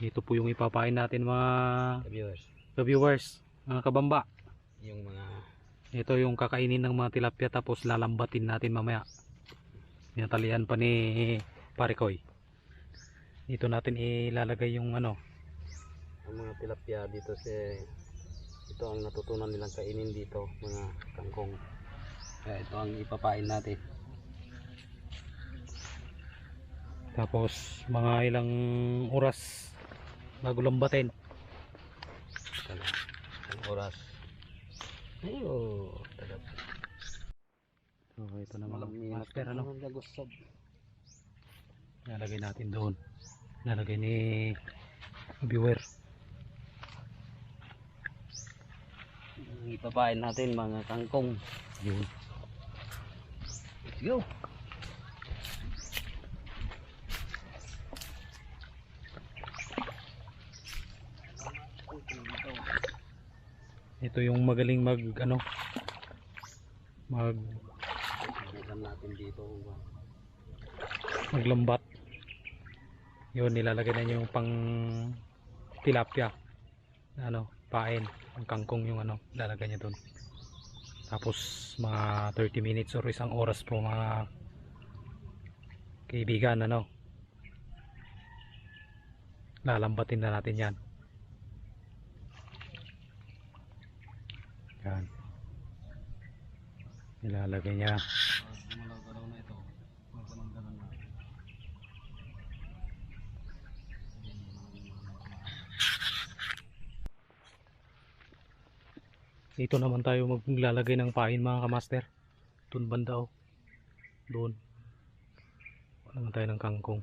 Ito po yung ipapain natin mga Viewers, viewers, mga kabamba. yung mga Ito yung kakainin ng mga tilapia tapos lalambatin natin mamaya. Tinatalian pa ni Parikoy. Dito natin ilalagay yung ano. ang mga tilapia dito ito ang natutunan nilang kainin dito, mga kangkong. Kaya ito ang ipapain natin. Tapos mga ilang oras bago lambatin. Ang oras. Ayo, tagal. So ito na mga Malamig master ano. nagusog. Ilalagay natin doon. Ilalagay ni viewer. Ang ipapain natin mga kangkong. Yun. Let's go. Ito yung magaling mag ano Ilan natin dito. maglambat. Yun, nilalagay na niyo yung pang tilapia na ano, pain, ang kangkong yung ano, lalagay niya doon. Tapos mga 30 minutes or isang oras po mga kaibigan ano. Lalambatin na natin 'yan. Yan. Nilalagay niya. Gumalaw-galaw na ito. Gumalaw na. Dito naman tayo maglalagay ng pain mga kamaster. Doon banda oh. Doon. Wala naman tayo ng kangkong.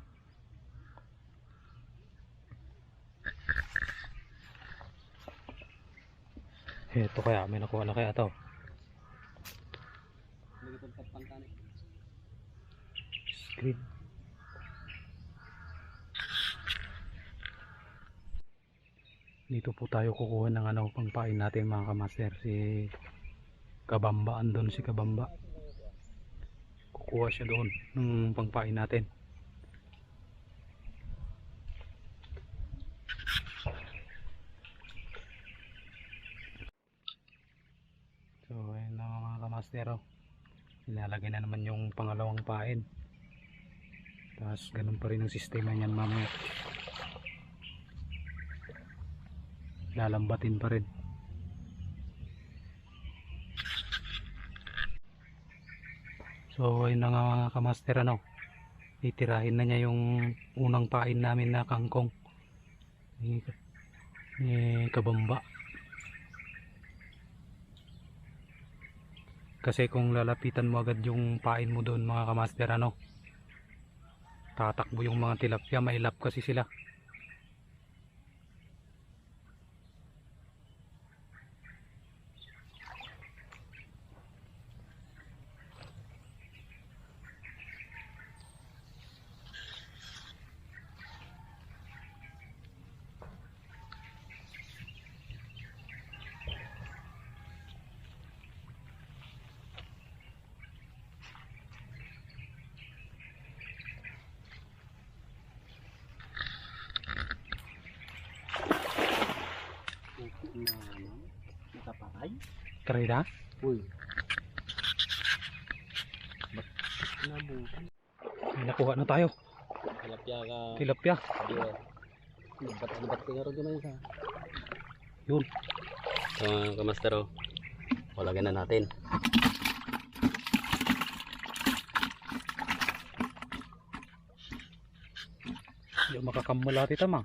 Ito kaya, may nakuha na kaya to. Screen. Dito po tayo kukuha ng ano, pangpain natin mga kamaster. Si Kabamba, andun si Kabamba. Kukuha siya doon ng pangpain natin. So ayun na mga kamaster oh. Ilalagay na naman yung pangalawang pain. Tapos ganun pa rin ang sistema niyan mamaya. Lalambatin pa rin. So ayun na nga mga kamaster ano. Itirahin na niya yung unang pain namin na kangkong. Ni Kabamba. Kasi kung lalapitan mo agad yung pain mo doon mga kamaster ano, tatakbo yung mga tilapia, mailap kasi sila. Nakapatay? Try na? Uy. Nabutan. May nakuha na tayo. Tilapia ka. Tilapia. Nabat ko nga rin yun isa. Yun. So mga kamaster oh. Walagyan na natin. Yung makakamulati tama.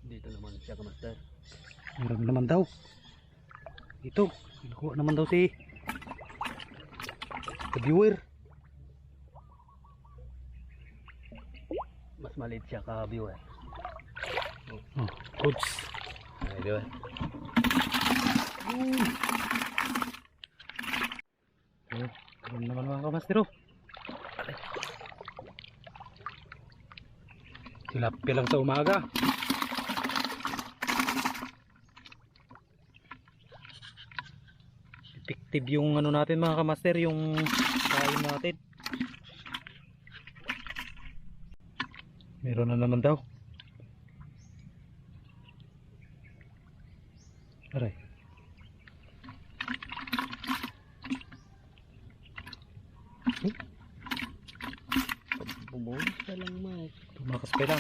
Dito naman siya kamaster. Meron naman daw. Ito. Nakuha naman daw si viewer. Mas maliit siya ka viewer. Oh, goods. Ay viewer. Oh, meron naman mga kamastero. Tilapia lang sa umaga. effective yung ano natin mga kamaster, yung kain natin. Meron na naman daw. Aray. Bumulis pa lang Mike. Tumakas pa lang.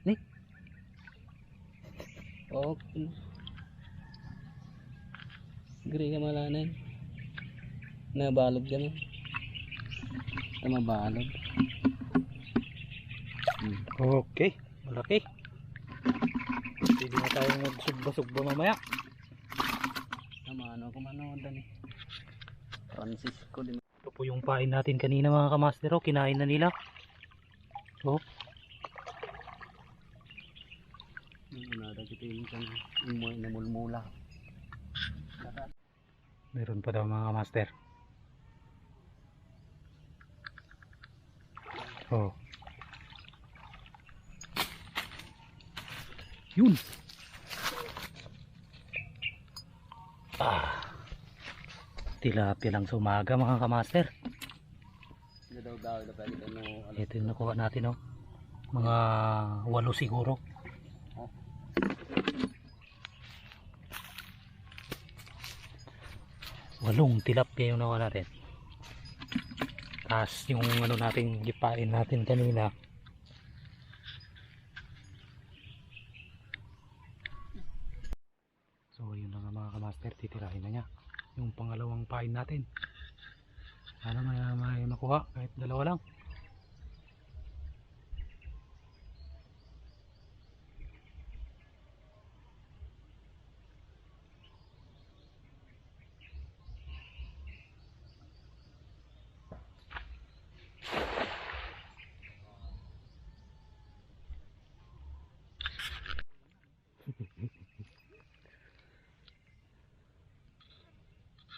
Ni? Okay. Giri ka malanan. Nabalog ka na. Mabalog. Okay, malaki. Pwede na tayong magsugba-sugba mamaya. Ano ko manood ni Francisco din. Ito po yung pain natin kanina mga kamaster. Oh, kinain na nila. Oh, Nada kita yung kan imoy na mulmula. meron pa daw mga kamaster. Oh. Yun. Tilapia lang sa umaga mga kamaster. Ito yung nakuha natin, oh. Mga 8 siguro. Walong tilapia yung nakuha natin. Tapos yung ano natin gipain natin kanina, so yun na nga mga kamaster, titirahin na niya yung pangalawang pain natin. Sana may makuha kahit dalawa lang.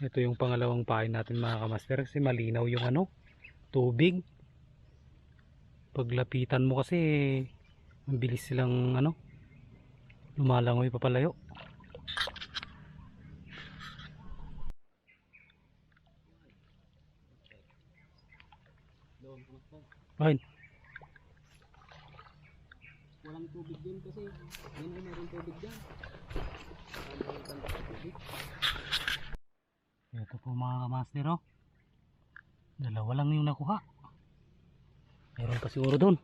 Ito yung pangalawang pain natin mga kamaster, kasi malinaw yung ano, tubig. Paglapitan mo kasi ang bilis silang ano, lumalangoy papalayo. Ayun. Walang tubig din kasi yun ay meron tubig dyan. Ito po mga kamaster, oh. Dalawa lang yung nakuha. Meron pa siguro doon.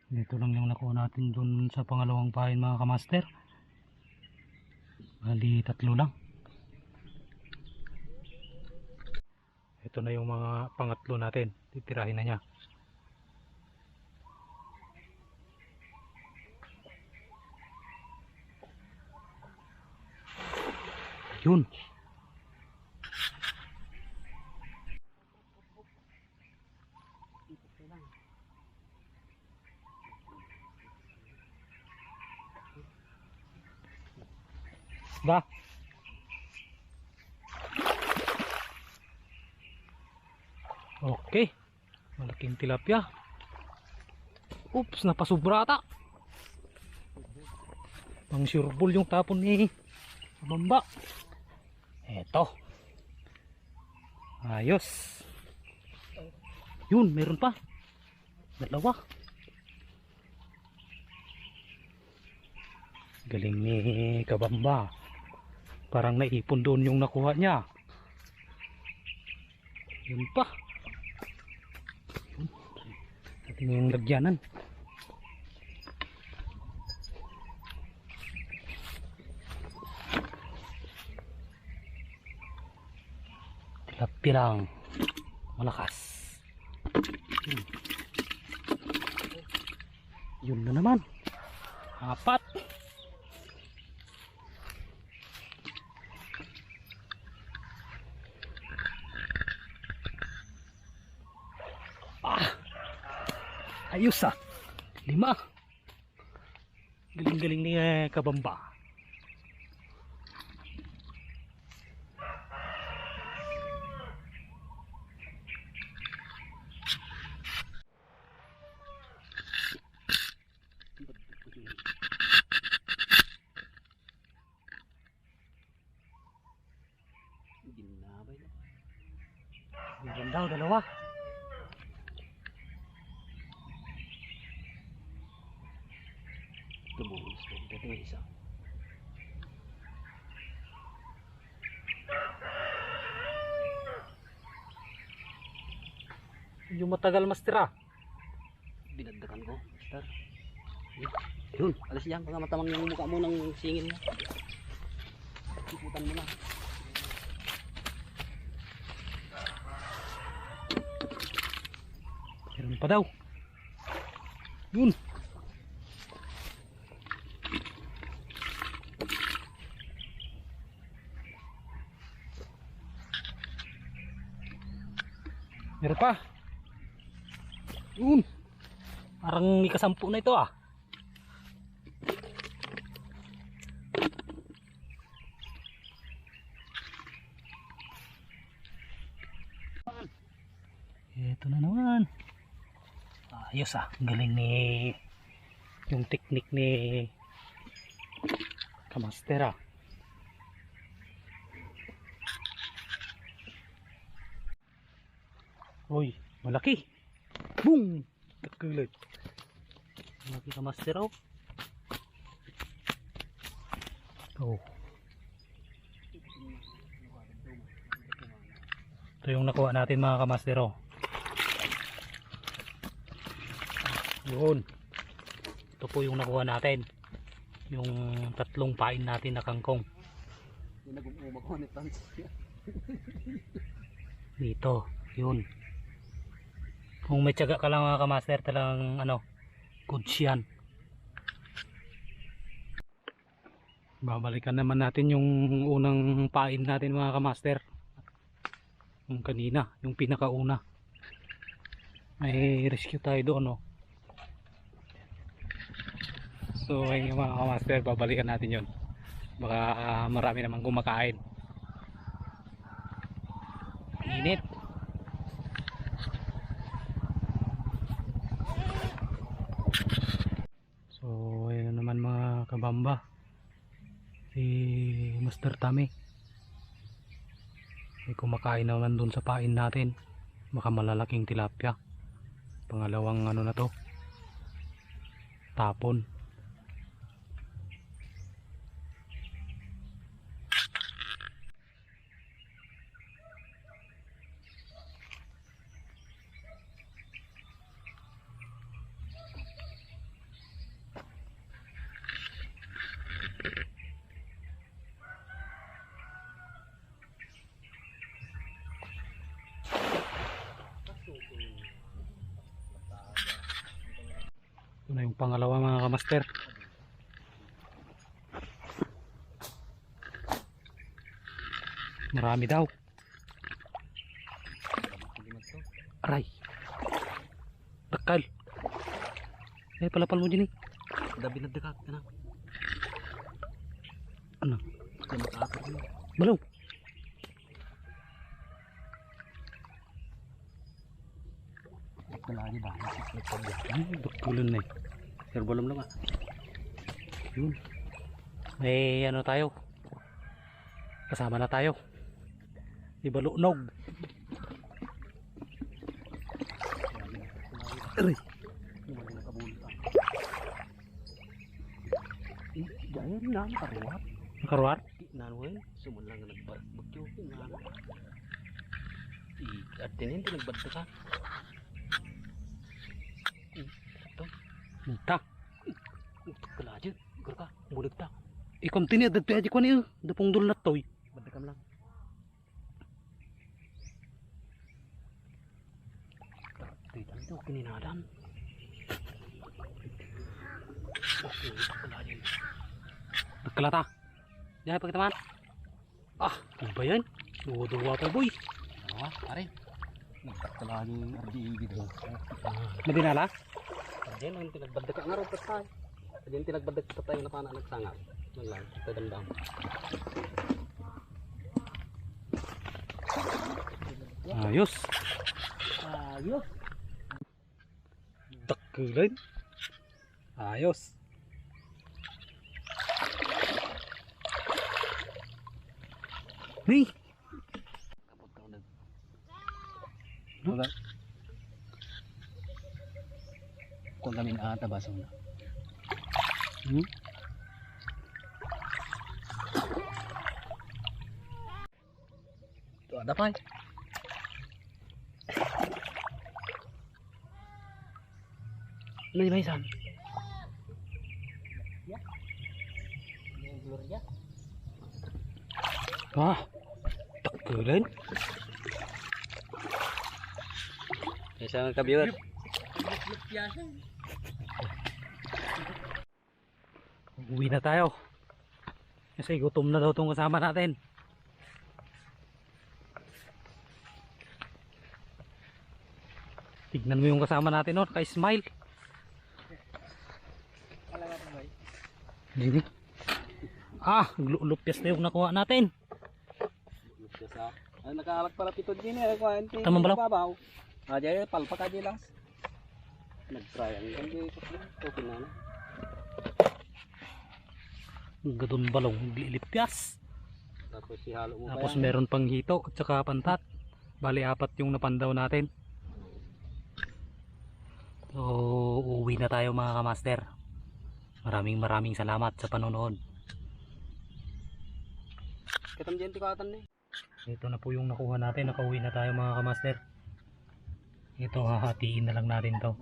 Dito lang yung nakuha natin doon sa pangalawang pain mga kamaster. Bali 3 lang. Ito na yung mga pangatlo natin. Titirahin na niya. Yun. Ba? Okay. Malaking tilapia. Oops, napasubra ata. Pang sureball yung tapon ni Bamba. Eto. Ayos. Yun, meron pa. Dalawa. Galing ni Kabamba. Parang naipon doon yung nakuha niya. Yun pa. Yun. Ating yung lagyanan. Tilapia lang. Malakas. Yun na naman. 4. Ayos 5. Galing-galing ni Kabamba. Dalawa. Tumulis na dito yung isa. Yung matagal master ah. Dinagdagan ko, Master. Yun, alis yan. Baka matamang yung mukha mo ng singil mo. Ikutan mo na. Meron pa daw. Yun. Meron pa. Yun. Parang ikasampu na ito ah. Ito na naman. Ayos ah. Galing ni yung teknik ni Kamaster ah. Uy, malaki. Boom! Kakulit. Malaki Kamaster oh. Oh. Ito yung nakuha natin mga Kamaster oh. Yun. Ito po yung nakuha natin. Yung tatlong pain natin na kangkong. Yung nag-uuma ko ni Franz. Dito. Yun. Kung may tiyaga ka lang mga Kamaster, talagang ano, goods yan. Babalikan naman natin yung unang pain natin mga Kamaster. Yung kanina, yung pinakauna. May rescue tayo doon oh. So ayun mga Kamaster, babalikan natin yun. Baka marami naman kumakain. Init. So ayun naman mga kabamba, si Master Tami may kumakain naman dun sa pain natin. Baka malalaking tilapia. Pangalawang ano na to, tapon. Ito na yung pangalawa mga Kamaster. Marami daw. Aray. Takal. Eh palapal mo din eh. Dabi na dekat ka na. Ano? Yung makakapit mo. Balaw. Wala lagi ba? Dukulun na eh. Sir, bolong lang ah. Yun. May ano tayo. Kasama na tayo. Ibalunog. Aray. Dahil na nakaruwat. Nakaruwat? Nanway, sumulang na nagbagyo. At tinin, tinagbadta ka. Ito. Minta. Utok ka lang dyan. Garo ka, mulig ta. Ikam tini adad aja ko niyo. Dapong dulat to. Badda kam lang. Titan ito, kininadan. Okay, utok ka lang dyan. Nagkalata. Diyan pa kita man. Ah, ano ba yan? Duwa pa boy. Ano pare? Nagtak ka lang yung RDE dito. Madinala? Diyan ang tinagbadda ka nga rin patay. Diyan tinagbadda ka tayo na paano nagsangat. Yan lang, ito damdam. Ayos. Ayos. Dakulan. Ayos. Nih. Kapot ka ulit. Wala. Kung kami ata baso na. Ito ada pa. Ano yung isang? Gloria. Ah, takulan. Isang ka-viewer. Uwi na tayo. Kasi gutom na daw itong kasama natin. Tignan mo yung kasama natin, no? Ka-smile. Hindi. Ah, lupyas na yung nakuha natin. Ay, nakaalak pala pitod din eh. Tamang balaw. Babaw. Aja palpa ka di lang. Nag-try ang hindi ko na. Gadon balong lipyas. Tapos ihalo mo Tapos pa yan. meron pang hito at saka pantat. Bali 4 yung napandaw natin. So uuwi na tayo mga kamaster. Maraming salamat sa panonood. Katam dyan tikatan eh. Ito na po yung nakuha natin. Nakauwi na tayo mga kamaster. Ito hahatiin na lang natin to.